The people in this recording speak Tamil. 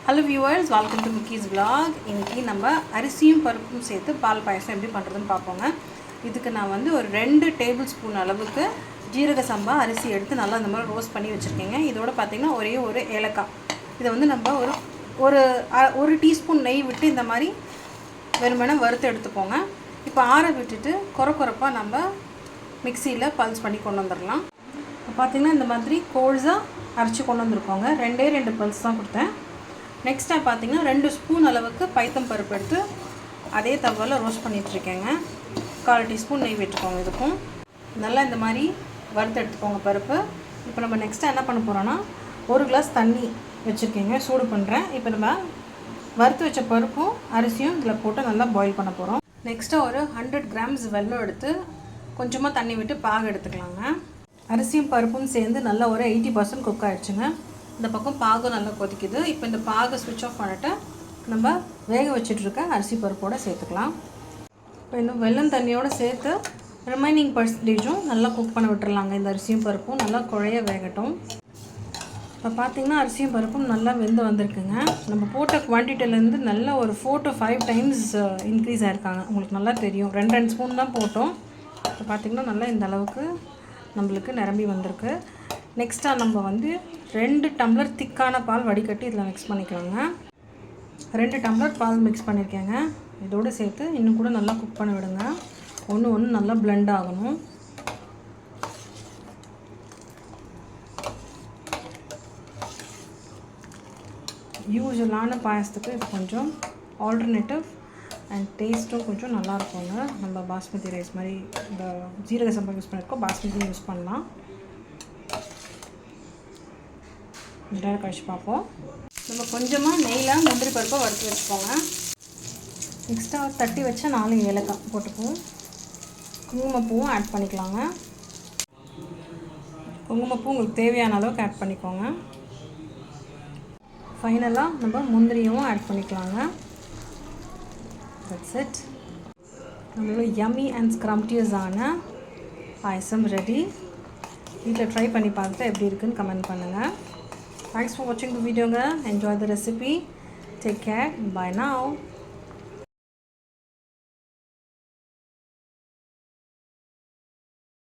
Hello viewers, welcome to Mukki's vlog. இன்றைக்கி நம்ம அரிசியும் பருப்பும் சேர்த்து பால் பாயசம் எப்படி பண்ணுறதுன்னு பார்ப்போங்க. இதுக்கு நான் வந்து ஒரு 2 டேபிள் ஸ்பூன் அளவுக்கு ஜீரக சம்பா அரிசி எடுத்து நல்லா இந்த மாதிரி ரோஸ்ட் பண்ணி வச்சுருக்கேங்க. இதோட பார்த்திங்கன்னா ஒரே ஒரு ஏலக்காய். இதை வந்து நம்ம ஒரு டீஸ்பூன் நெய் விட்டு இந்த மாதிரி வெறுமனே வறுத்து எடுத்துக்கோங்க. இப்போ ஆற விட்டுட்டு குறப்பாக நம்ம மிக்சியில் பல்ஸ் பண்ணி கொண்டு வந்துடலாம். இப்போ பார்த்திங்கன்னா இந்த மாதிரி கோல்ஸாக அரைச்சி கொண்டு வந்துருக்கோங்க. 2 பல்ஸ் தான் கொடுத்தேன். நெக்ஸ்ட்டாக பார்த்திங்கன்னா 2 ஸ்பூன் அளவுக்கு பைத்தம் பருப்பு எடுத்து அதே தவாவில் ரோஸ்ட் பண்ணிகிட்ருக்கேங்க. 1/4 டீஸ்பூன் நெய் விட்டுக்கோங்க. இதுக்கும் நல்லா இந்த மாதிரி வறுத்து எடுத்துக்கோங்க பருப்பு. இப்போ நம்ம நெக்ஸ்ட்டாக என்ன பண்ண போகிறோன்னா 1 கிளாஸ் தண்ணி வச்சுருக்கேங்க, சூடு பண்ணுறேன். இப்போ நம்ம வறுத்து வச்ச பருப்பும் அரிசியும் இதில் போட்டு நல்லா பாயில் பண்ண போகிறோம். நெக்ஸ்ட்டாக ஒரு 100 கிராம்ஸ் வெல்லம் எடுத்து கொஞ்சமாக தண்ணி விட்டு பாகு எடுத்துக்கலாங்க. அரிசியும் பருப்பும் சேர்ந்து நல்லா ஒரு 80% குக் ஆகிடுச்சுங்க. இந்த பக்கம் பாகு நல்லா கொதிக்குது. இப்போ இந்த பாகை ஸ்விட்ச் ஆஃப் பண்ணிவிட்டு நம்ம வேக வச்சுட்ருக்க அரிசி பருப்போடு சேர்த்துக்கலாம். இப்போ இந்த வெல்லம் தண்ணியோடு சேர்த்து ரிமைனிங் பர்சன்டேஜும் நல்லா குக் பண்ண விட்டுறலாங்க. இந்த அரிசியும் பருப்பும் நல்லா குழைய வேகட்டும். இப்போ பார்த்திங்கன்னா அரிசியும் பருப்பும் நல்லா வெந்து வந்திருக்குங்க. நம்ம போட்ட குவான்டிட்டிலேருந்து நல்லா ஒரு 4 to 5 டைம்ஸ் இன்க்ரீஸ் ஆகிருக்காங்க. உங்களுக்கு நல்லா தெரியும். 2 ஸ்பூன் தான் போட்டோம். இப்போ பார்த்திங்கன்னா நல்லா இந்த அளவுக்கு நம்மளுக்கு நிரம்பி வந்திருக்கு. நெக்ஸ்ட்டாக நம்ம வந்து 2 டம்ளர் திக்கான பால் வடிகட்டி இதில் மிக்ஸ் பண்ணிக்கலாங்க. 2 டம்ளர் பால் மிக்ஸ் பண்ணியிருக்கேங்க. இதோடு சேர்த்து இன்னும் கூட நல்லா குக் பண்ணி விடுங்க. ஒன்று நல்லா பிளெண்ட் ஆகணும். யூஸ்வலான பாயசத்துக்கு இது கொஞ்சம் ஆல்டர்னேட்டிவ் அண்ட் டேஸ்ட்டும் கொஞ்சம் நல்லாயிருக்குங்க. நம்ம பாஸ்மதி ரைஸ் மாதிரி இந்த ஜீரக சம்பா யூஸ் பண்ணியிருக்கோம், பாஸ்மதி யூஸ் பண்ணலாம். நேரம் கழிச்சு பார்ப்போம். நம்ம கொஞ்சமாக நெய்யில் முந்திரி பருப்பை வறுத்து வச்சுக்கோங்க. நெக்ஸ்ட்டாக தட்டி வச்ச 4 ஏலக்காய் போட்டுப்போம். குங்குமப்பூவும் ஆட் பண்ணிக்கலாங்க. குங்குமப்பூ உங்களுக்கு தேவையான அளவுக்கு ஆட் பண்ணிக்கோங்க. ஃபைனலாக நம்ம முந்திரியும் ஆட் பண்ணிக்கலாங்க. That's it. நம்மளோட யம்மி அண்ட் ஸ்க்ரம்டியஸான பாயசம் ரெடி. வீட்டில் ட்ரை பண்ணி பார்த்துட்டு எப்படி இருக்குன்னு கமெண்ட் பண்ணுங்கள். Thanks for watching the video. Enjoy the recipe. Take care. Bye now.